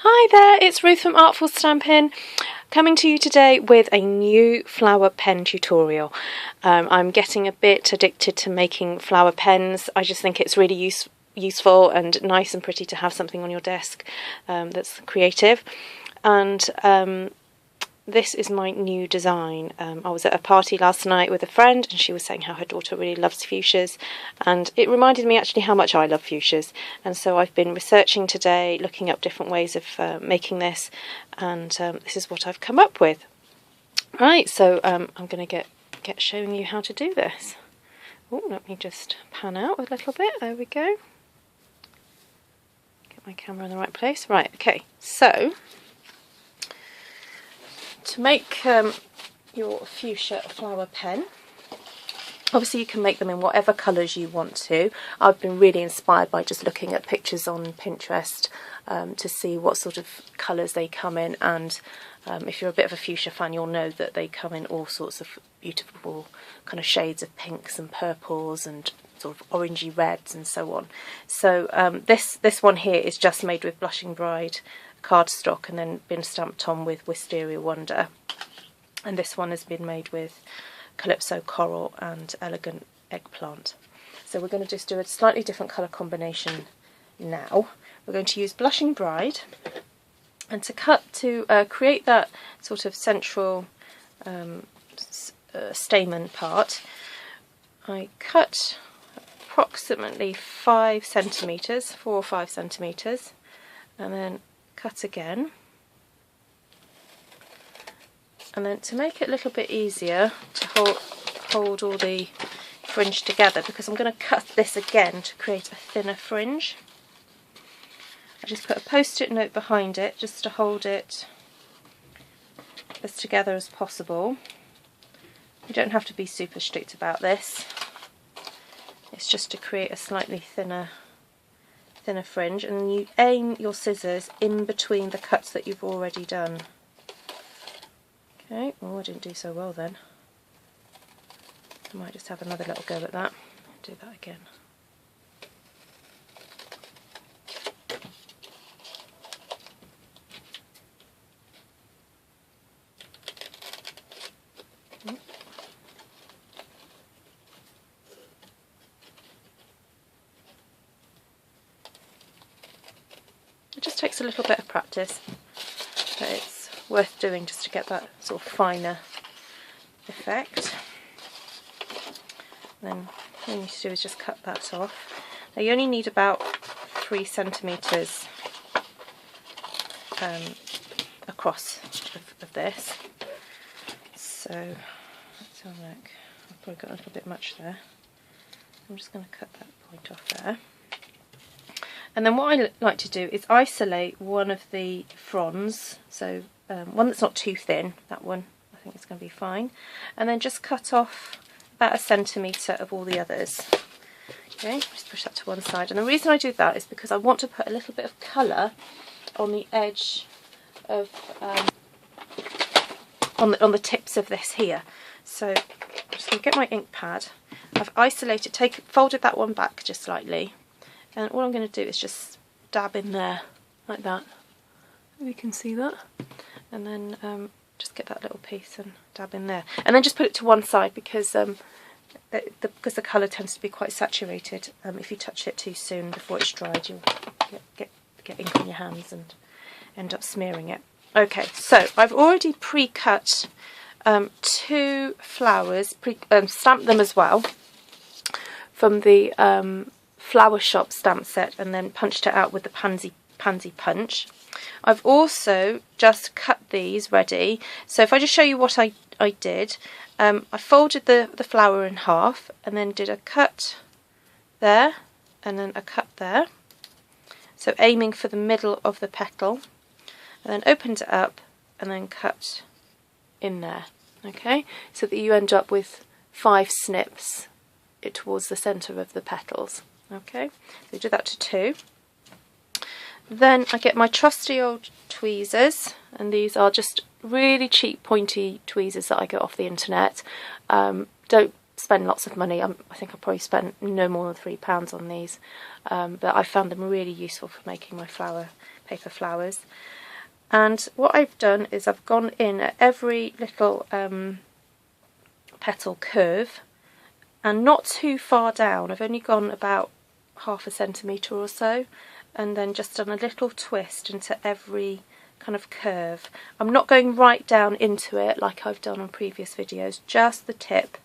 Hi there, it's Ruth from aRTful Stampin, coming to you today with a new flower pen tutorial. I'm getting a bit addicted to making flower pens. I just think it's really useful and nice and pretty to have something on your desk that's creative. And this is my new design. I was at a party last night with a friend and she was saying how her daughter really loves fuchsias, and it reminded me actually how much I love fuchsias, and so I've been researching today, looking up different ways of making this, and this is what I've come up with. Right, so I'm going to get showing you how to do this. Oh, let me just pan out a little bit, there we go. Get my camera in the right place. Right, okay, so to make your fuchsia flower pen, obviously you can make them in whatever colours you want to. I've been really inspired by just looking at pictures on Pinterest to see what sort of colours they come in, and if you're a bit of a fuchsia fan you'll know that they come in all sorts of beautiful kind of shades of pinks and purples and sort of orangey reds and so on. So this one here is just made with Blushing Bride cardstock and then been stamped on with Wisteria Wonder, and this one has been made with Calypso Coral and Elegant Eggplant. So we're going to just do a slightly different colour combination now. We're going to use Blushing Bride, and to create that sort of central stamen part, I cut approximately 5 centimetres, 4 or 5 centimetres, and then cut again, and then to make it a little bit easier to hold all the fringe together, because I'm going to cut this again to create a thinner fringe, I just put a post-it note behind it just to hold it as together as possible. You don't have to be super strict about this, it's just to create a slightly thinner fringe, and you aim your scissors in between the cuts that you've already done. Okay, oh, I didn't do so well then. I might just have another little go at that. Do that again. It just takes a little bit of practice, but it's worth doing just to get that sort of finer effect. Then all you need to do is just cut that off. Now you only need about 3 centimetres across of this. So let's have a look. I've probably got a little bit much there. I'm just going to cut that point off there. And then what I like to do is isolate one of the fronds, so one that's not too thin, that one I think is going to be fine, and then just cut off about 1 centimetre of all the others. Okay, just push that to one side, and the reason I do that is because I want to put a little bit of colour on the edge of, on the tips of this here. So I'm just going to get my ink pad, I've isolated, folded that one back just slightly, and all I'm going to do is just dab in there, like that. You can see that. And then just get that little piece and dab in there. And then just put it to one side, because because the colour tends to be quite saturated. If you touch it too soon before it's dried, you'll get ink on your hands and end up smearing it. Okay, so I've already pre-cut 2 flowers, stamped them as well, from the Flower Shop stamp set, and then punched it out with the pansy punch. I've also just cut these ready, so if I just show you what I did, I folded the flower in half and then did a cut there and then a cut there, so aiming for the middle of the petal, and then opened it up and then cut in there, okay, so that you end up with 5 snips towards the centre of the petals. Okay, so do that to 2. Then I get my trusty old tweezers, and these are just really cheap pointy tweezers that I get off the internet. Don't spend lots of money. I think I probably spent no more than £3 on these, but I found them really useful for making my paper flowers. And what I've done is I've gone in at every little petal curve, and not too far down. I've only gone about ½ centimetre or so, and then just done a little twist into every kind of curve. I'm not going right down into it like I've done on previous videos, just the tip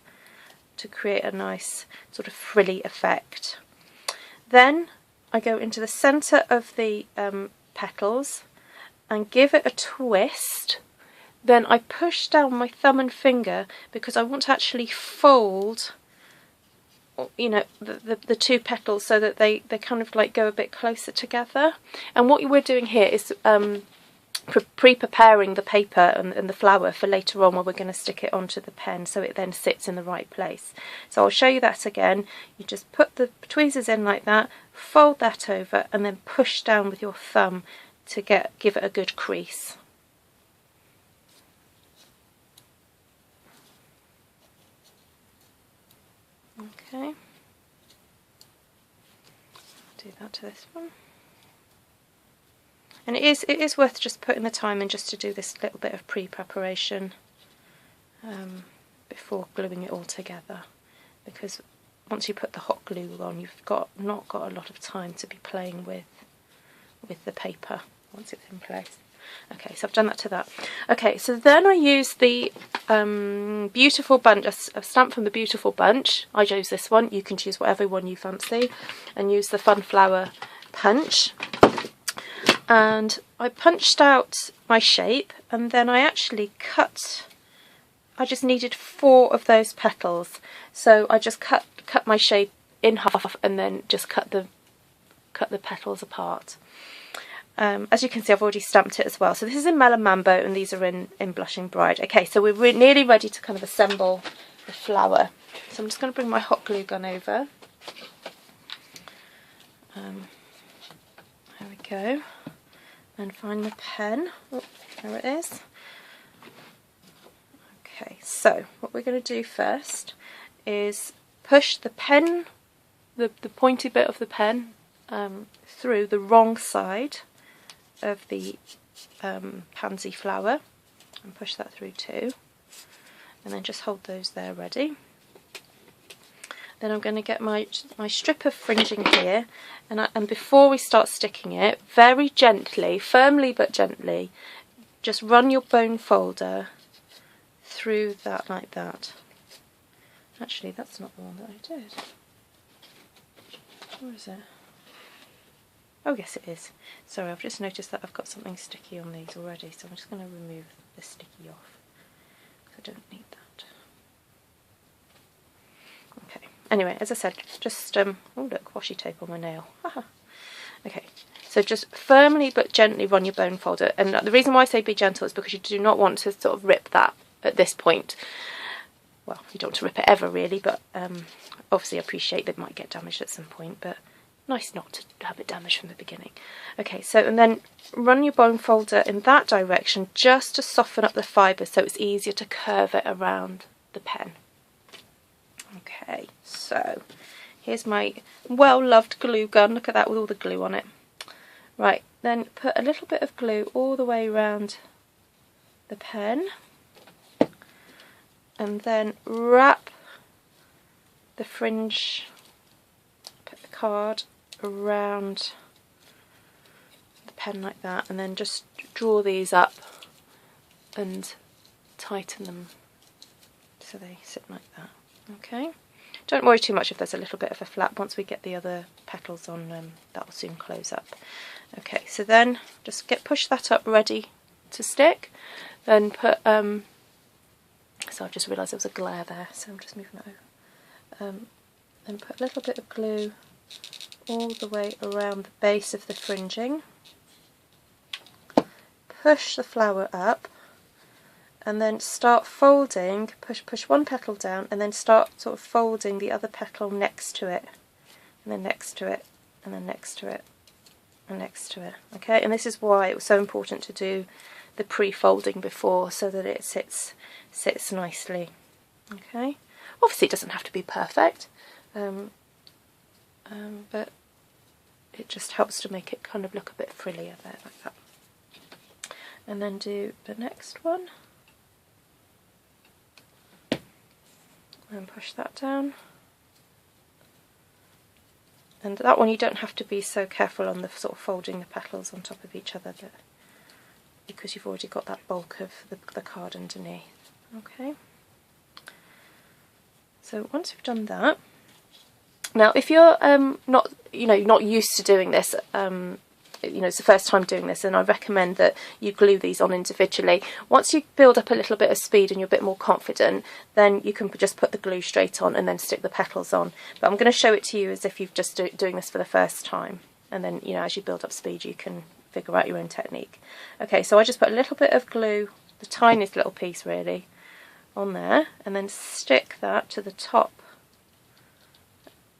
to create a nice sort of frilly effect. Then I go into the centre of the petals and give it a twist. Then I push down my thumb and finger because I want to actually fold, you know, the two petals so that they kind of like go a bit closer together. And what we're doing here is pre-preparing the paper and the flower for later on, where we're going to stick it onto the pen so it then sits in the right place. So I'll show you that again. You just put the tweezers in like that, fold that over, and then push down with your thumb to give it a good crease. Okay, do that to this one. And it is worth just putting the time in just to do this little bit of pre-preparation before gluing it all together, because once you put the hot glue on, you've not got a lot of time to be playing with the paper once it's in place. Okay, so I've done that to that. Okay, so then I use the Beautiful Bunch, a stamp from the Beautiful Bunch. I chose this one. You can choose whatever one you fancy, and use the Fun Flower punch. And I punched out my shape, and then I actually cut. I just needed 4 of those petals, so I just cut my shape in half, and then just cut the petals apart. As you can see, I've already stamped it as well. So this is in Melon Mambo, and these are in Blushing Bride. Okay, so we're nearly ready to kind of assemble the flower. So I'm just going to bring my hot glue gun over. There we go. And find the pen. Oh, there it is. Okay, so what we're going to do first is push the pen, the pointy bit of the pen, through the wrong side of the pansy flower, and push that through too, and then just hold those there ready. Then I'm going to get my strip of fringing here, and before we start sticking it, very gently, firmly but gently, just run your bone folder through that like that. Actually, that's not the one that I did. Where is it? Oh yes, it is. Sorry, I've just noticed that I've got something sticky on these already, so I'm just going to remove the sticky off, because I don't need that. Okay, anyway, as I said, just, oh look, washi tape on my nail. Okay, so just firmly but gently run your bone folder, and the reason why I say be gentle is because you do not want to sort of rip that at this point. Well, you don't want to rip it ever really, but obviously I appreciate that it might get damaged at some point, but nice not to have it damaged from the beginning. Okay, so and then run your bone folder in that direction just to soften up the fibre so it's easier to curve it around the pen. Okay, so here's my well-loved glue gun. Look at that with all the glue on it. Right, then put a little bit of glue all the way around the pen, and then wrap the fringe, put the card around the pen like that, and then just draw these up and tighten them so they sit like that. Okay, don't worry too much if there's a little bit of a flap. Once we get the other petals on, that will soon close up. Okay, so then just push that up ready to stick, then put so I've just realised there was a glare there, so I'm just moving that over. Then put a little bit of glue all the way around the base of the fringing. Push the flower up, and then start folding. Push one petal down, and then start sort of folding the other petal next to it, and then next to it, and then next to it, and next to it. Okay, and this is why it was so important to do the pre-folding before, so that it sits nicely. Okay, Obviously it doesn't have to be perfect, but it just helps to make it kind of look a bit frillier there, like that. And then do the next one, and push that down. And that one you don't have to be so careful on the sort of folding the petals on top of each other, but because you've already got that bulk of the card underneath. Okay. So once we've done that, now if you're not used to doing this, it's the first time doing this, and I recommend that you glue these on individually. Once you build up a little bit of speed and you're a bit more confident, then you can just put the glue straight on and then stick the petals on. But I'm going to show it to you as if you've just doing this for the first time, and then as you build up speed you can figure out your own technique. Okay, so I just put a little bit of glue, the tiniest little piece really, on there, and then stick that to the top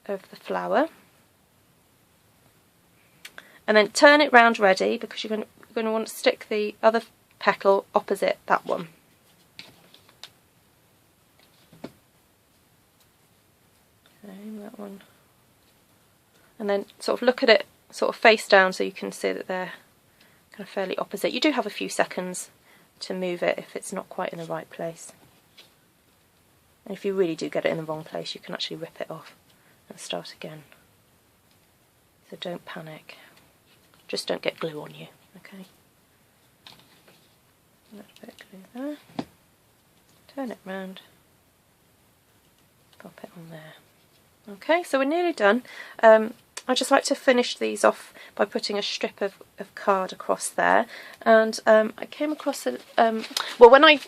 of the flower. And then turn it round ready, because you're going to want to stick the other petal opposite that one. Okay, that one. And then sort of look at it sort of face down so you can see that they're kind of fairly opposite. You do have a few seconds to move it if it's not quite in the right place. And if you really do get it in the wrong place, you can actually rip it off and start again. So don't panic. Just don't get glue on you, okay? A little bit of glue there. Turn it round. Pop it on there. Okay, so we're nearly done. I just like to finish these off by putting a strip of card across there. And I came across well, when I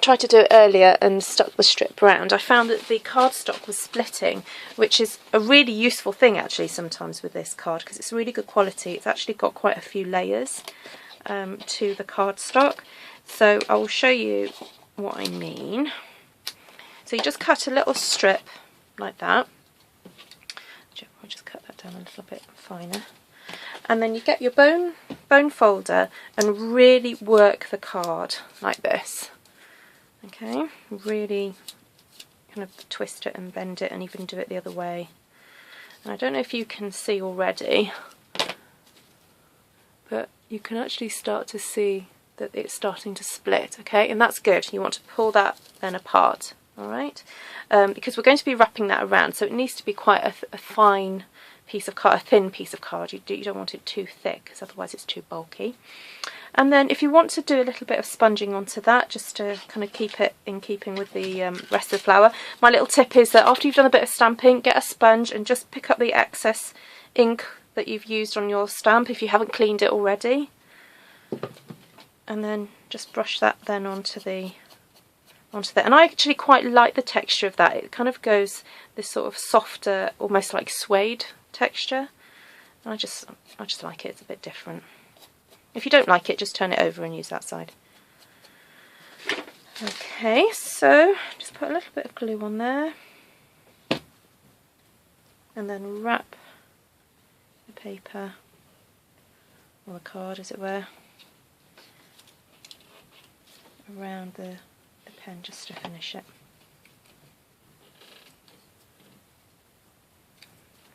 tried to do it earlier and stuck the strip round, I found that the cardstock was splitting, which is a really useful thing actually sometimes with this card, because it's really good quality. It's actually got quite a few layers to the cardstock, so I will show you what I mean. So you just cut a little strip like that. I'll just cut that down a little bit finer, and then you get your bone folder and really work the card like this. Okay, really kind of twist it and bend it, and even do it the other way. And I don't know if you can see already, but you can actually start to see that it's starting to split, okay, and that's good. You want to pull that then apart, alright, because we're going to be wrapping that around, so it needs to be quite a fine piece of card, a thin piece of card. You don't want it too thick, because otherwise it's too bulky. And then if you want to do a little bit of sponging onto that, just to kind of keep it in keeping with the rest of the flower, my little tip is that after you've done a bit of stamping, get a sponge and just pick up the excess ink that you've used on your stamp if you haven't cleaned it already, and then just brush that then onto that. And I actually quite like the texture of that. It kind of goes this sort of softer, almost like suede texture. And I just like it. It's a bit different. If you don't like it, just turn it over and use that side. Okay, so just put a little bit of glue on there, and then wrap the paper, or the card as it were, around the pen just to finish it.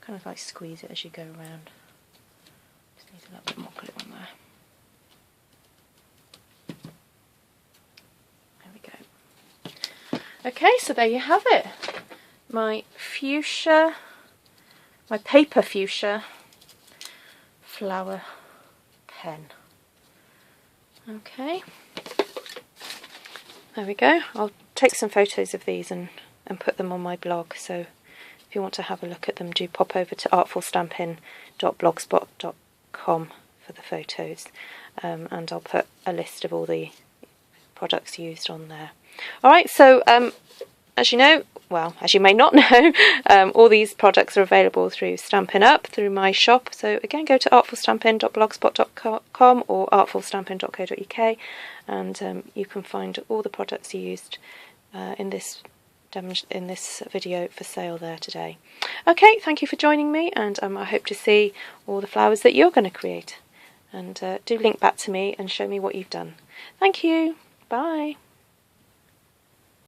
Kind of like squeeze it as you go around. Just need a little bit more glue on there. Okay, so there you have it. My fuchsia, my paper fuchsia flower pen. Okay. There we go. I'll take some photos of these and put them on my blog. So if you want to have a look at them, do pop over to aRTfulStampin.blogspot.com for the photos. And I'll put a list of all the products used on there. Alright, so as you know, well, as you may not know, all these products are available through Stampin Up, through my shop. So again, go to aRTfulStampin.blogspot.com or aRTfulStampin.co.uk, and you can find all the products used in this video for sale there today. Okay, thank you for joining me, and I hope to see all the flowers that you're going to create. And do link back to me and show me what you've done. Thank you. Bye.